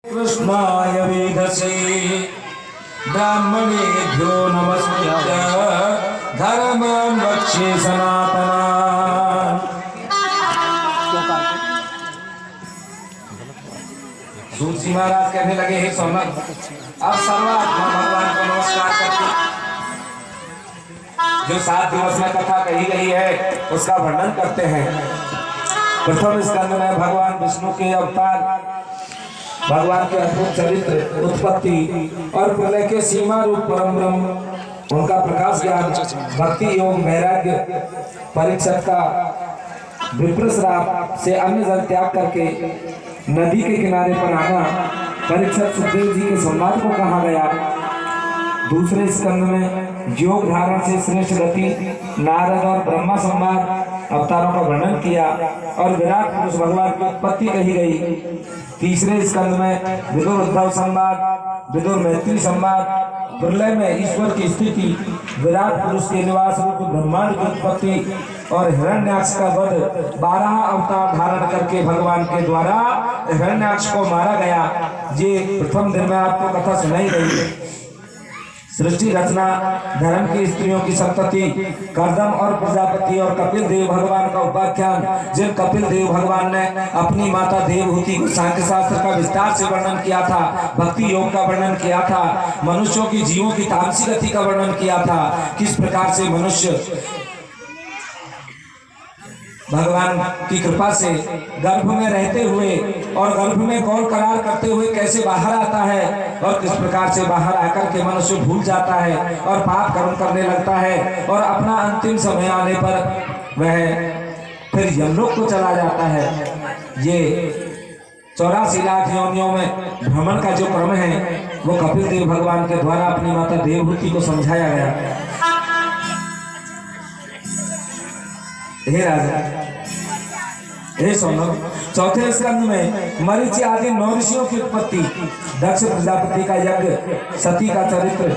कृष्णाय वेधसे ब्राह्मणेभ्यो नमस्कृत्य धर्मान् वक्ष्ये सनातनान्। तुलसी महाराज कहने लगे, हे सोनक, अब सर्वात्मा भगवान को नमस्कार करके जो 7 दिवस में कथा कही गई है उसका वर्णन करते हैं। प्रथम स्कंद में भगवान विष्णु के अवतार, भगवान के अद्भुत चरित्र, उत्पत्ति और प्रलय के सीमा रूप परम ब्रह्म, उनका प्रकाश ज्ञान, भक्ति योग, वैराग्य, परीक्षित का विप्र श्राप से अन्न जल त्याग करके नदी के किनारे पर आना, परीक्षित सुखदेव जी के संवाद को कहा गया। दूसरे स्कंद में योग धारण से श्रेष्ठ गति, नारद और ब्रह्मा संवाद अवतारों का वर्णन किया और विराट पुरुष भगवान की उत्पत्ति कही गई। तीसरे स्कंद में विदुर उद्धव संवाद, विदुर मैत्री संवाद, प्रलय में ईश्वर की स्थिति, विराट पुरुष के निवास रूप ब्रह्मांड की उत्पत्ति और हिरण्याक्ष का वध, 12 अवतार धारण करके भगवान के द्वारा हिरण्याक्ष को मारा गया। ये प्रथम दिन में आपको कथा सुनाई गई। सृष्टि रचना, धर्म की स्त्रियों की संतति, कर्दम और प्रजापति और कपिल देव भगवान का उपाख्यान, जिन कपिल देव भगवान ने अपनी माता देवहूति को सांख्य शास्त्र का विस्तार से वर्णन किया था, भक्ति योग का वर्णन किया था, मनुष्यों की जीवों की तामसी गति का वर्णन किया था, किस प्रकार से मनुष्य भगवान की कृपा से गर्भ में रहते हुए और गर्भ में कौल करार करते हुए कैसे बाहर आता है और किस प्रकार से बाहर आकर के मनुष्य भूल जाता है और पाप कर्म करने लगता है और अपना अंतिम समय आने पर वह फिर यमलोक को चला जाता है। ये 84 लाख योनियों में भ्रमण का जो क्रम है वो कपिल देव भगवान के द्वारा अपनी माता देवहूति को समझाया गया। हे राजा, हे सोनक, चौथे स्कंद में मरीचि आदि 9 ऋषियों की उत्पत्ति, दक्ष प्रजापति का यज्ञ, सती का चरित्र,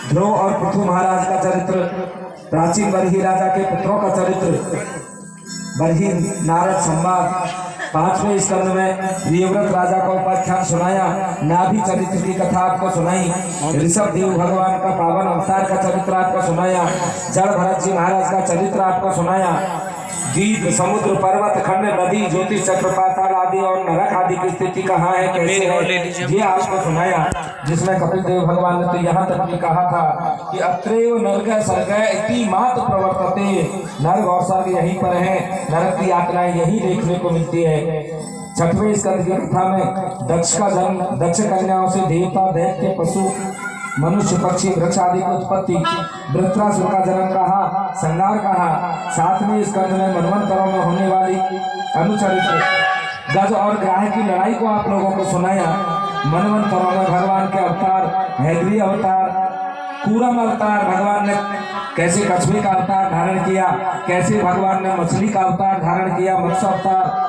ध्रुव और पृथु महाराज का चरित्र, प्राचीन बरही राजा के पुत्रों का चरित्र, बरही नारद संवाद। 5वें स्कंद में प्रियव्रत राजा का उपाख्यान सुनाया, नाभि चरित्र की कथा आपको सुनाई, ऋषभ देव भगवान का पावन अवतार का चरित्र आपको सुनाया, जड़ भरत जी महाराज का चरित्र आपको सुनाया, द्वीप, समुद्र, पर्वत, खंड, नदी, ज्योतिष चक्र, पाताल आदि और नरक आदि की स्थिति कहाँ है, कैसे है, ये आपको सुनाया। जिसमें कपिल देव भगवान ने तो यहाँ तक भी कहा था कि अत्रैव नरक सर्ग इति मात प्रवर्तते, नरक और स्वर्ग यहीं पर है, नरक की यात्राएं यहीं देखने को मिलती है। 6वें स्कंद की कथा में दक्ष का जन्म, दक्ष कन्याओं से देवता, दैत्य, पशु, मनुष्य, पक्षी, वृक्ष आदि की उत्पत्ति, वृत्रासुर का जन्म कहा, संहार कहा। 7वें स्कंद में मनवंतरों में होने वाली अनुचरित्र, गज और ग्राह की लड़ाई को आप लोगों को सुनाया। मनवंतरों में भगवान के अवतार, हैग्री अवतार, कूरम अवतार, भगवान ने कैसे कछुए का अवतार धारण किया, कैसे भगवान ने मछली का अवतार धारण किया, मत्स्य अवतार,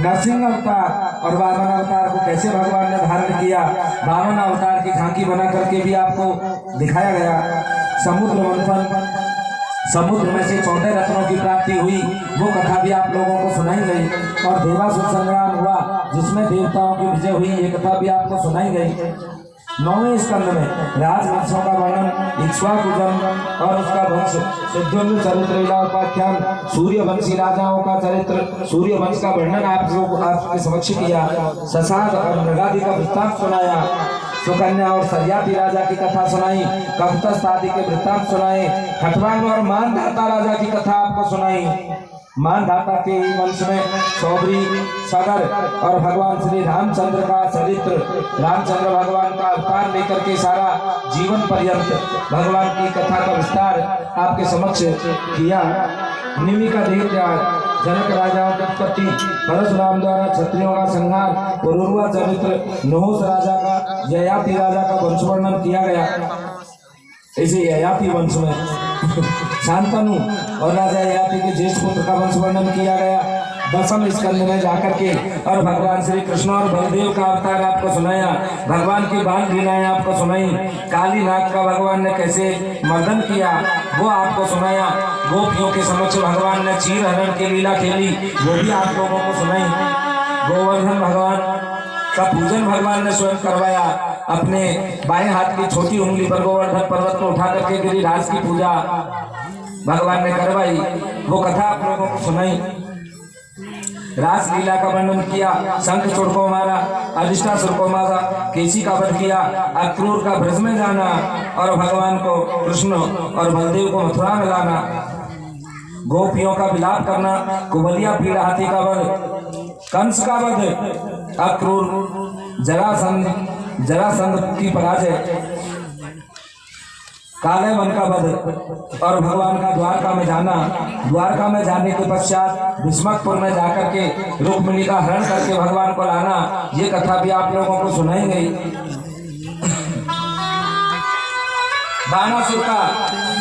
नरसिंह अवतार और वामन अवतार को कैसे भगवान ने धारण किया, वामन अवतार की झांकी बना करके भी आपको दिखाया गया। समुद्र मंथन, समुद्र में से 14 रत्नों की प्राप्ति हुई, वो कथा भी आप लोगों को सुनाई गई। और देवासुर संग्राम हुआ जिसमें देवताओं की विजय हुई, ये कथा भी आपको सुनाई गई। 9वें स्कंद में राजवंशों का वर्णन, इक्ष्वाकु जन्म और उसका वंश, सिद्धुंग चरित्र लीला उपाख्यान, सूर्यवंशी राजाओं का चरित्र, सूर्यवंश का वर्णन आप लोग आपके समक्ष किया। शशांक और मृगादि का वृत्तांत सुनाया, सुकन्या और सरियाती राजा की कथा सुनाई, कपतस्थ आदि के वृत्तांत सुनाए, खटवांग और मानधाता राजा की कथा आपको सुनाई। मानधाता के वंश में सौबरी, सागर और भगवान श्री रामचंद्र का चरित्र, रामचंद्र भगवान का अवतार लेकर के सारा जीवन पर्यंत भगवान की कथा का विस्तार आपके समक्ष किया। निमि का देह त्याग, जनक राजाओं की उत्पत्ति, परशुराम द्वारा क्षत्रियों का संहार, पुरुरवा चरित्र, नहुस राजा का, ययाति राजा का वंश वर्णन किया गया। इसे ययाति वंश में शांतनु और राजा ययाति के ज्येष्ठ पुत्र का वंश वर्णन किया गया। 10वें स्कंद में जाकर के और भगवान श्री कृष्ण और बलदेव का अवतार आपको सुनाया, भगवान की बाल लीलाएं आपको सुनाई, काली नाग का भगवान ने कैसे मर्दन किया वो आपको सुनाया, गोपियों के समक्ष भगवान ने चीर हरण की लीला खेली वो भी आप लोगों को सुनाई। गोवर्धन भगवान का पूजन भगवान ने स्वयं करवाया। अपने बाएं हाथ की छोटी उंगली पर गोवर्धन पर्वत को उठा करके गिरिराज की पूजा भगवान ने करवाई। वो कथा आप लोगों को सुनाई। रास लीला का वर्णन किया, शंख चूड़ को मारा, अधिष्ठासुर को मारा, केसी का वध किया, अक्रूर का ब्रज में जाना और भगवान को कृष्ण और बलदेव को मथुरा में लाना, गोपियों का विलाप करना, कुबलिया पीड़ा हाथी का वध, कंस का वध, अक्रूर जरासंध की पराजय, काले मन का वध और भगवान का द्वारका में जाना। द्वारका में जाने के पश्चात भीष्मकपुर में जाकर के रुक्मिणी का हरण करके भगवान को लाना। ये कथा भी आप लोगों को सुनाई गई। बाणासुर का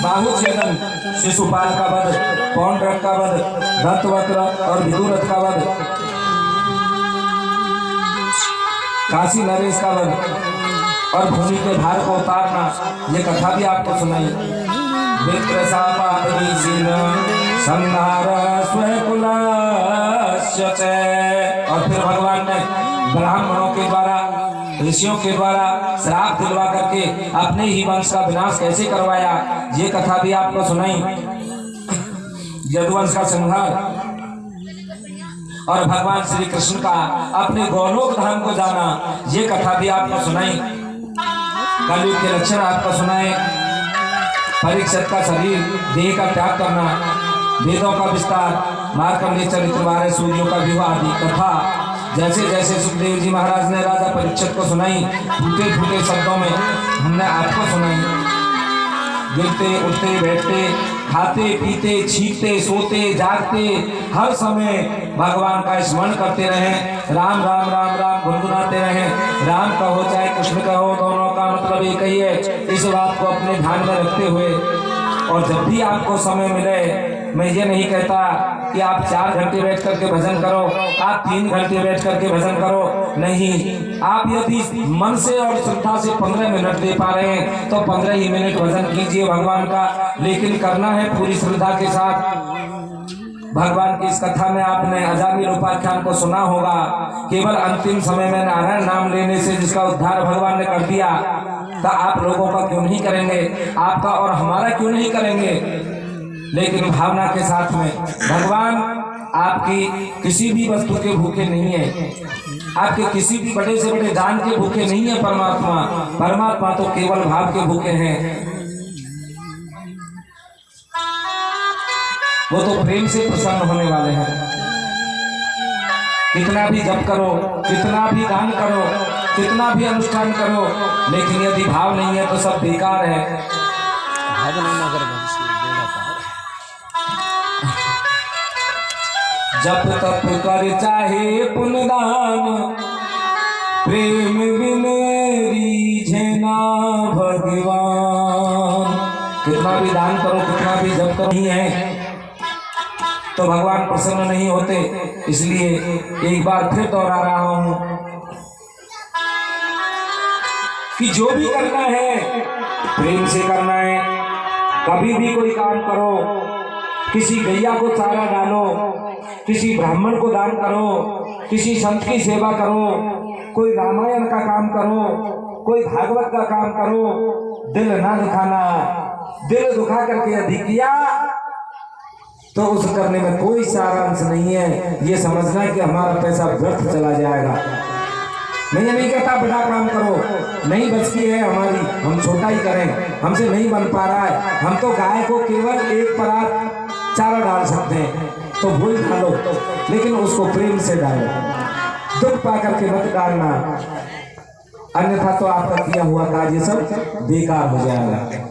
बाहु छेदन, शिशुपाल का वध, पौंड्रक का वध, दत्तवक्र और विदुरथ का वध, काशी नरेश का वध और भूमि के भार को उतारना। ये कथा भी आपको सुनाई। और फिर भगवान ने ब्राह्मणों के द्वारा, ऋषियों के द्वारा श्राप दिलवा करके अपने ही वंश का विनाश कैसे करवाया, ये कथा भी आपको सुनाई। यदुवंश का संहार और भगवान श्री कृष्ण का अपने गोलोक धाम को जाना, ये कथा भी आपको सुनाई। कलयुग के लक्षण आपको सुनाए। परीक्षित का शरीर देह का त्याग करना, वेदों का विस्तार, मार्कंडेय चरित्र बारे, सूर्यों का विवाह आदि कथा जैसे जैसे सुखदेव जी महाराज ने राजा परीक्षित को सुनाई, टूटे फूटे शब्दों में हमने आपको सुनाई। गिरते उठते बैठते, खाते पीते, छींकते, सोते, जागते, हर समय भगवान का स्मरण करते रहें। राम राम राम राम गुनगुनाते रहें। राम कहो चाहे कृष्ण कहो, दोनों का मतलब एक ही है। इस बात को अपने ध्यान में रखते हुए और जब भी आपको समय मिले, मैं ये नहीं कहता कि आप 4 घंटे बैठ करके भजन करो, आप 3 घंटे बैठ करके भजन करो, नहीं। आप यदि मन से और श्रद्धा से 15 मिनट दे पा रहे हैं तो 15 ही मिनट भजन कीजिए भगवान का, लेकिन करना है पूरी श्रद्धा के साथ। भगवान की इस कथा में आपने अजामिल उपाख्यान को सुना होगा। केवल अंतिम समय में नारायण नाम लेने से जिसका उद्धार भगवान ने कर दिया, तो आप लोगों का क्यों नहीं करेंगे, आपका और हमारा क्यों नहीं करेंगे। लेकिन भावना के साथ में भगवान आपकी किसी भी वस्तु के भूखे नहीं है, आपके किसी भी बड़े से बड़े दान के भूखे नहीं है। परमात्मा तो केवल भाव के भूखे हैं। वो तो प्रेम से प्रसन्न होने वाले हैं। कितना भी जप करो, कितना भी दान करो, कितना भी अनुष्ठान करो, लेकिन यदि भाव नहीं है तो सब बेकार है। जप तप कर चाहे पुण्यदान, प्रेम बिन रीझे ना भगवान। कितना भी दान करो, कितना भी जप करो, नहीं है तो भगवान प्रसन्न नहीं होते। इसलिए एक बार फिर दोहरा रहा हूं कि जो भी करना है प्रेम से करना है। कभी भी कोई काम करो, किसी गैया को चारा डालो, किसी ब्राह्मण को दान करो, किसी संत की सेवा करो, कोई रामायण का काम करो, कोई भागवत का काम करो, दिल ना दुखाना। दिल दुखा करके यदि किया तो उस करने में कोई सारांश नहीं है। ये समझना कि हमारा पैसा व्यर्थ चला जाएगा। मैं ये नहीं कहता बड़ा काम करो, नहीं बच की है हमारी, हम छोटा ही करें, हमसे नहीं बन पा रहा है। हम तो गाय को केवल एक परात चारा डाल सकते हैं, तो वही डालो, लेकिन उसको प्रेम से डालो। दुख पा करके मत डालना, अन्यथा तो आपका किया हुआ कार्य सब बेकार हो जाएगा।